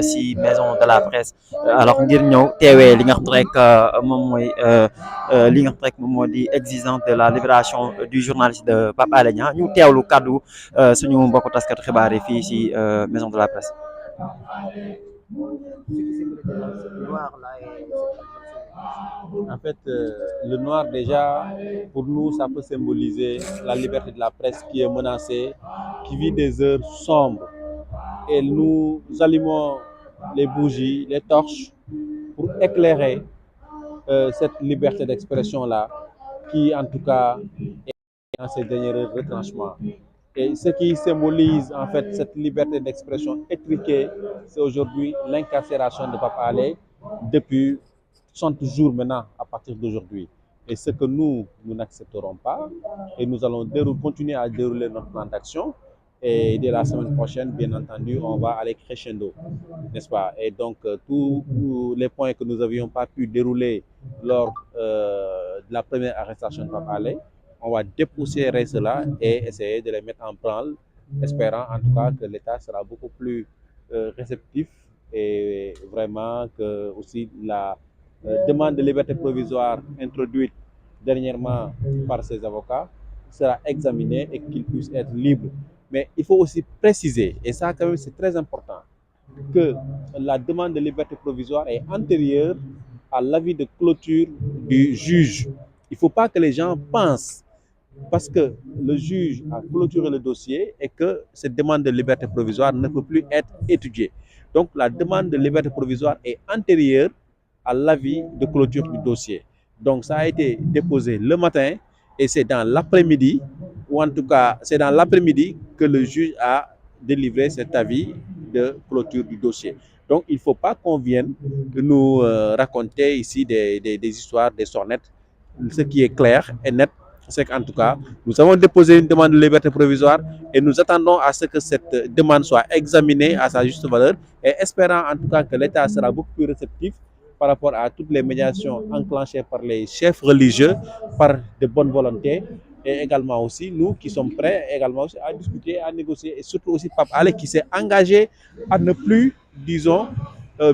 si maison de la presse alors ngir ñëw teewee li nga xam rek moom mooy li nga xam rek moom moo di exigence de la libération du journaliste de Pape Alé Niang ñu teewlu kàddu suñu mbokku taskatu xibaar yi fii si maison de la presse. En fait, le noir déjà, pour nous, ça peut symboliser la liberté de la presse qui est menacée, qui vit des heures sombres. Et nous allumons les bougies, les torches pour éclairer cette liberté d'expression-là, qui en tout cas est dans ces derniers retranchements. Et ce qui symbolise en fait cette liberté d'expression étriquée, c'est aujourd'hui l'incarcération de Pape Alé depuis 60 jours maintenant à partir d'aujourd'hui. Et ce que nous n'accepterons pas, et nous allons continuer à dérouler notre plan d'action. Et dès la semaine prochaine, bien entendu, on va aller crescendo, n'est-ce pas? Et donc, tous les points que nous n'avions pas pu dérouler lors de la première arrestation de Pape Alé, on va dépoussiérer cela et essayer de les mettre en branle, espérant en tout cas que l'État sera beaucoup plus réceptif et vraiment que aussi la demande de liberté provisoire introduite dernièrement par ses avocats sera examinée et qu'il puisse être libre. Mais il faut aussi préciser, et ça quand même c'est très important, que la demande de liberté provisoire est antérieure à l'avis de clôture du juge. Il ne faut pas que les gens pensent, parce que le juge a clôturé le dossier et que cette demande de liberté provisoire ne peut plus être étudiée. Donc la demande de liberté provisoire est antérieure à l'avis de clôture du dossier. Donc ça a été déposé le matin et c'est dans l'après-midi, ou en tout cas c'est dans l'après-midi que le juge a délivré cet avis de clôture du dossier. Donc il ne faut pas qu'on vienne nous raconter ici des histoires, des sornettes. Ce qui est clair et net, c'est qu'en tout cas, nous avons déposé une demande de liberté provisoire et nous attendons à ce que cette demande soit examinée à sa juste valeur et espérant en tout cas que l'État sera beaucoup plus réceptif par rapport à toutes les médiations enclenchées par les chefs religieux, par de bonnes volontés, et également aussi nous qui sommes prêts également aussi à discuter, à négocier, et surtout aussi Pape Alé qui s'est engagé à ne plus, disons,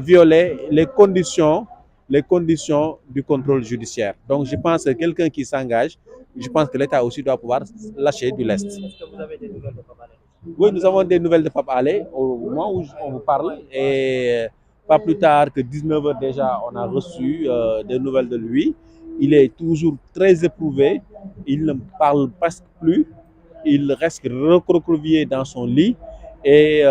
violer les conditions du contrôle judiciaire. Donc je pense que quelqu'un qui s'engage, je pense que l'État aussi doit pouvoir lâcher du lest. Est-ce que vous avez des nouvelles de Pape Alé? Oui, nous avons des nouvelles de Pape Alé au moment où on vous parle, et pas plus tard que 19h déjà, on a reçu des nouvelles de lui. Il est toujours très éprouvé, il ne parle presque plus, il reste recroquevillé dans son lit et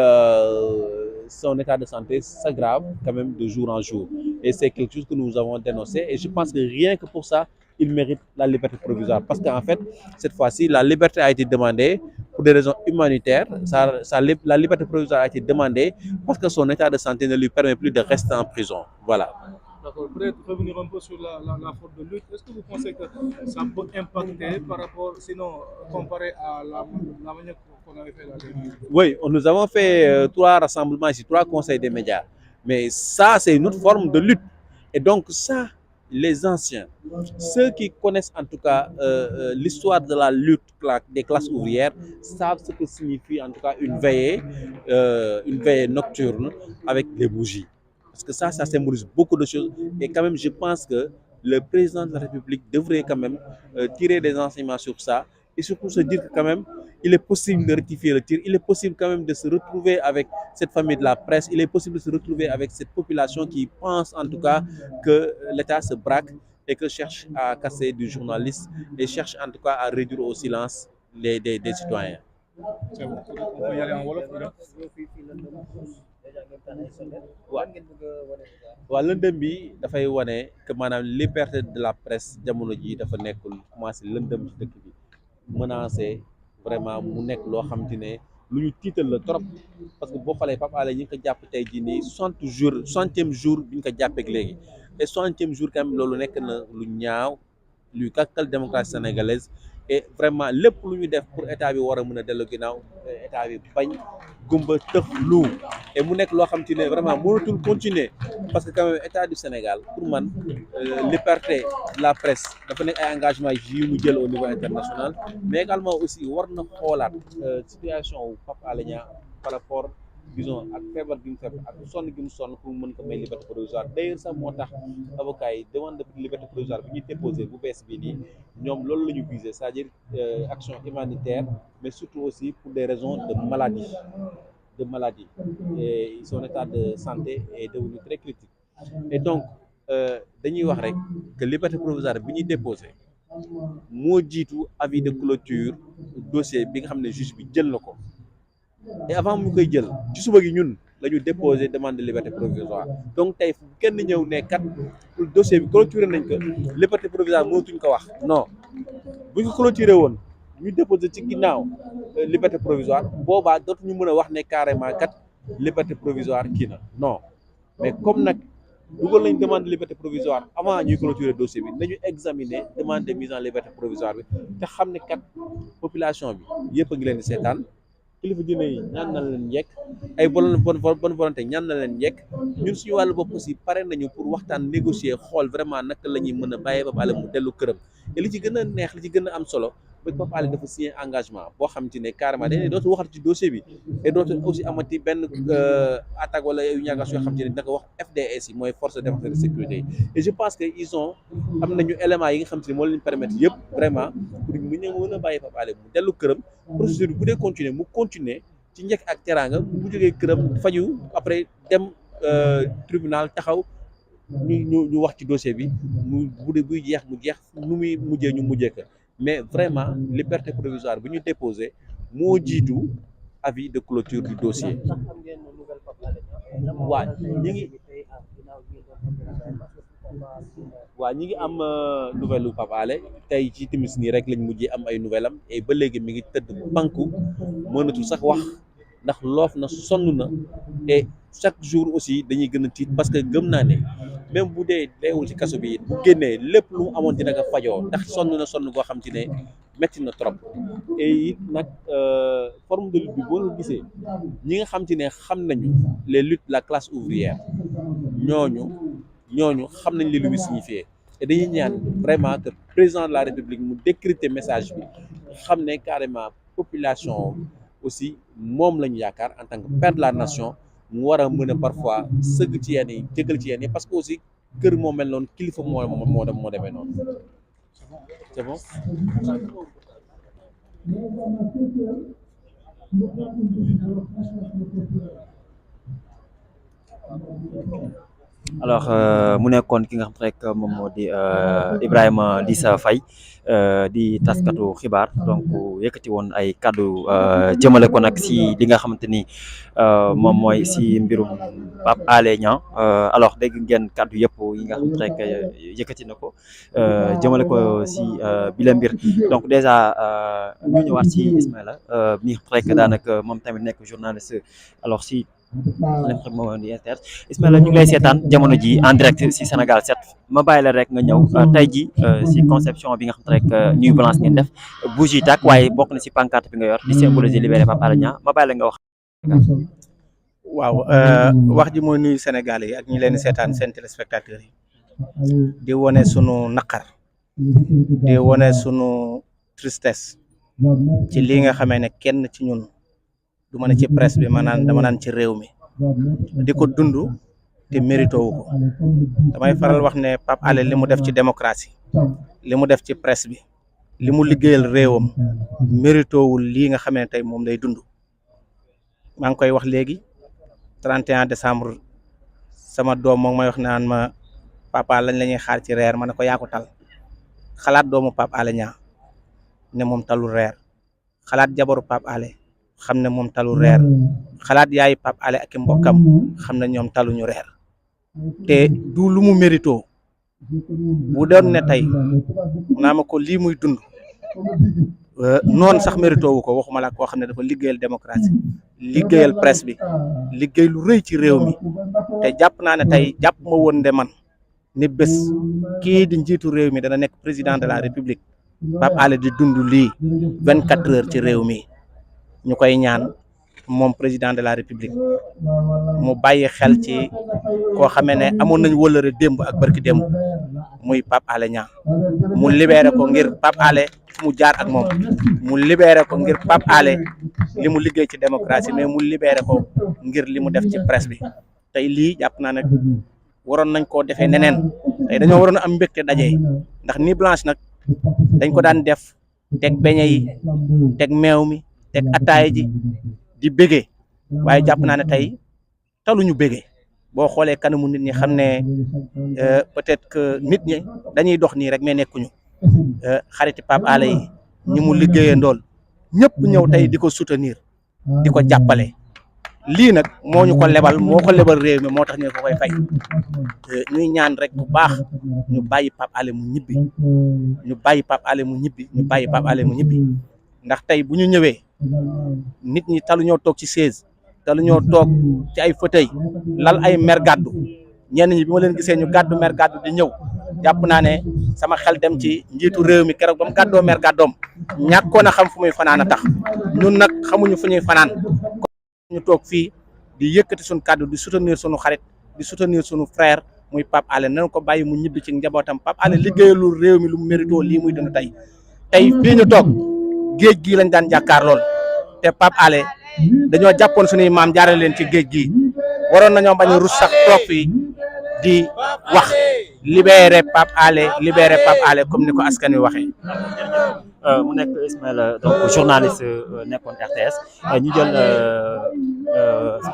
son état de santé s'aggrave quand même de jour en jour. Et c'est quelque chose que nous avons dénoncé et je pense que rien que pour ça, il mérite la liberté provisoire. Parce qu'en fait, cette fois-ci, la liberté a été demandée pour des raisons humanitaires. La liberté provisoire a été demandée parce que son état de santé ne lui permet plus de rester en prison. Voilà. D'accord. Peut-être revenir un peu sur la forme de lutte. Est-ce que vous pensez que ça peut impacter par rapport, sinon comparé à la manière qu'on avait fait la dernière? Oui, nous avons fait 3 rassemblements ici, 3 conseils des médias. Mais ça, c'est une autre forme de lutte. Et donc ça, les anciens, ceux qui connaissent en tout cas l'histoire de la lutte des classes ouvrières, savent ce que signifie en tout cas une veillée nocturne avec des bougies. Parce que ça symbolise beaucoup de choses. Et quand même, je pense que le président de la République devrait quand même tirer des enseignements sur ça et surtout se dire que quand même, il est possible de rectifier le tir, il est possible quand même de se retrouver avec cette famille de la presse, il est possible de se retrouver avec cette population qui pense en tout cas que l'État se braque et que cherche à casser du journaliste et cherche en tout cas à réduire au silence des citoyens. C'est bon. On peut y aller en Wolof. waaw lëndëm bi dafay wane que maanaam liberté de la presse jamono ji dafa nekkul commencé lëndëm ci dëkk bi menacé vraiment mu nekk loo xam te ne lu ñu tiital la trop parce que boo xoolee Pape Alé ñu ngi ko jàpp tey jii nii 60e jour bi ñu ko jàppeek léegi et 60e jour quand même loolu nekk na lu ñaaw luy gàkkal démocratie sénégalaise et vraiment lépp lu ñu def pour état bi war a mën a dellu ginnaaw état bi bañ gumba tëx lu et mu nekk loo xam te ne vraiment mënatul continuer parce que quand même état du Sénégal pour man liberté de la presse dafa nekk ay engagement yi mu jël au niveau international mais également aussi war na xoolaat situation wu Pape Alé Niang par rapport disons ak feebar gi mu feebar ak sonn gi mu sonn pour mën ko may liberté provisoire d'ailleurs sax moo tax avocat yi demande de liberté provisoire bi ñuy déposé bu bees bii nii ñoom loolu la ñu visé c'est-à-dire action humanitaire mais surtout aussi pour des raisons de maladie et son état de santé est devenu très critique et donc dañuy wax rek que liberté provisoire bi ñuy déposé moo jiitu avis de clôture dossier bi nga xam ne juge bi jël na ko et avant mu koy jël ci suba gi ñun la ñu déposé demande de liberté provisoire donc tey fu kenn ñëw ne kat pour dossier bi clôturé nañ ko liberté provisoire mënatuñ ko wax non bu ñu ko clôturé woon ñu déposé ci ginnaaw liberté provisoire boobaa dootuñu mën a wax ne carrément kat liberté provisoire kii na non mais comme nag dugal nañ demande de liberté provisoire avant ñuy clôturer dossier bi nañu examiner demande de mise en liberté provisoire bi te xam ne kat population bi yëpp a ngi leen di seetaan kilifa diine yi ñaan na leen njëkk ay bonne volonté ñaan na leen njëkk ñun suñu wàllu bopp aussi pare nañu pour waxtaan négocier xool vraiment naka la ñuy mën a bàyyee Pape Alé mu dellu këram te li ci gën a neex li ci gën a am solo ba Pape Alé dafa signé engagement boo xam te ne carrément dañuy dootu waxat ci dossier bi et dootu aussi amati benn attaque wala yu ñagas yoo xam te ne dina ko wax FDS yi mooy force de défense et de sécurité yi et je pense que ils ont am nañu éléments yi nga xam te ne moo leen permettre yëpp vraiment pour mu ñëw mën a bàyyi Pape Alé mu dellu këram procédure bi bu dee continuer mu continuer ci njëkk ak teraanga bu jógee këram faju après dem tribunal taxaw ñu wax ci dossier bi mu bu dee buy jeex mu jeex nu muy mujjee ñu mujjee ko mais vraiment liberté provisoire bi ñu déposé moo jiitu avis de clôture du dossier ñi ngi am nouvelle u Pape Alé tey ci timis nii rek lañ mujjee am ay nouvelle am et ba léegi mi ngi tëdd banku mënatul sax wax ndax loof na sonn na et chaque jour aussi dañuy gën a tiit parce que gëm naa ne même bu dee deewul ci kaso bi bu génnee lépp lu mu amoon dina ko fajoo ndax sonn goo xam te ne métti na trop et it nag forme de lutte bi boo ko gisee ñi nga xam te ne xam nañu les luttes de la classe ouvrière ñooñu xam nañ li lu muy signifié et dañuy ñaan vraiment que président de la république mu décrypter message bi xam ne carrément population aussi moom la ñu yaakaar en tant que père de la nation mu war a mën a parfois sëgg ci yenn yi jégal ci yenn yi parce que aussi kër moo mel noonu kilifa moo demee noonu c'est bon. alors mu nekkoon ki nga xam rek moom moo di Ibrahima Lissa Faye di taskatu xibaar donc yëkkati woon ay kaddu jëmale ko nag si li nga xamante ni moom mooy si mbirum Pape Alé Niang alors dégg ngeen kaddu yëpp yi nga xam rek yëkkati na ko jëmale ko si bile mbir donc déjà ñu ñëwaat si Ismaïla mi rek daanaka moom tamit nekk journaliste alors si lépp rek moom di inter Ismaïla ñu ngi lay seetaan jamono ji en direct si Sénégal 7 ma bàyyi la rek nga ñëw tey ji si conception bi nga xam te rek ñuy balance ngeen def bougie tak waaye bokk na si pancarte bi nga yor di symboliser libéré Pape Alé Niang ma bàyyi la nga wax. waaw wax ji mooy nuyu Sénégal yi ak ñi leen di seetaan seen téléspectateurs yi di wone sunu naqar di wone sunu tristesse ci lii nga xamee ne kenn ci ñun du ma ne ci presse bi dama naan ci réew mi di ko dund te mérito wu ko damay faral wax ne Pape Alé li mu def ci démocratie li mu def ci presse bi li mu liggéeyal réewam mérito wul lii nga xamee ne tey moom lay dund. maa ngi koy wax léegi 31 décembre sama doom moom may wax naan ma papa lañ la ñuy xaar ci reer ma ne ko yaa ko tal xalaat doomu Pape Alé Niang ne moom talul reer xalaat jabaru Pape Alé xam ne moom talul reer xalaat yaayu Pape Alé ak i mbokkam xam ne ñoom taluñu reer te du lu mu mérito bu doon ne tey naa ma ko lii muy dund noonu sax mérito wu ko waxuma la koo xam ne dafa liggéeyal démocratie liggéeyal presse bi liggéey lu rëy ci réew mi te jàpp naa ne tey jàpp ma woon de man ni bés kii di njiitu réew mi dana nekk président de la république Pape Alé di dund lii 24 heures ci réew mi ñu koy ñaan moom président de la république mu bàyyi xel ci koo xamee ne amoon nañ wëllëre démb ak barki démb muy Pape Alé Niang mu libéré ko ngir Pape Alé fu mu jaar ak moom mu libéré ko ngir Pape Alé li mu liggéey ci démocratie mais mu libéré ko ngir li mu def ci presse bi tey lii jàpp naa nag waroon nañ koo defee neneen tey dañoo waroon a am mbégte daje ndax Nuit Blanche nag dañ ko daan def teg beñe yi teg meew mi teg attaaya ji di bégee waaye jàpp naa ne tey taluñu bégee boo xoolee kanamu nit ñi xam ne peut-être que nit ñi dañuy dox nii rek mais nekkuñu xariti Pape Alé yi ñi mu liggéeyee ndool ñëpp ñëw tey di ko soutenir di ko jàppale lii nag moo ñu ko lebal moo ko lebal réew mi moo tax ñu ko koy fay ñuy ñaan rek bu baax ñu bàyyi Pape Alé mu ñibbi ñu bàyyi Pape Alé mu ñibbi ñu bàyyi Pape Alé mu ñibbi ndax tey bu ñu ñëwee nit ñi talu ñoo toog ci chaise talu ñoo toog ci ay fauteuil lal ay mer gàddu ñenn ñi bi ma leen gisee ñu gàddu mer gàddu di ñëw jàpp naa ne sama xel dem ci njiitu réew mi keroog ba mu gàddoo mer gàddoom ñàkkoon a xam fu muy fanaan a tax ñun nag xamuñu fu ñuy fanaan ñu toog fii di yëkkati suñu kàddu di soutenir suñu xarit di soutenir suñu frère muy Pape Alé nañ ko bàyyi mu ñibbi ci njabootam Pape Alé liggéeyalul réew mi lu mu mérito lii muy dund tey fii ñu toog géej gii lañ daan jàkkaar lool te Pape Alé dañoo jàppoon suñuy maam jaarale leen ci géej gii waroon nañoo bañ a rus sax toog fii di wax libéré Pape Alé comme ni ko askan wi waxee. mu nekk Ismaïla donc journaliste nekkoon RTS ñu jël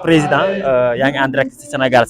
président yaa ngi en direct ci Sénégal.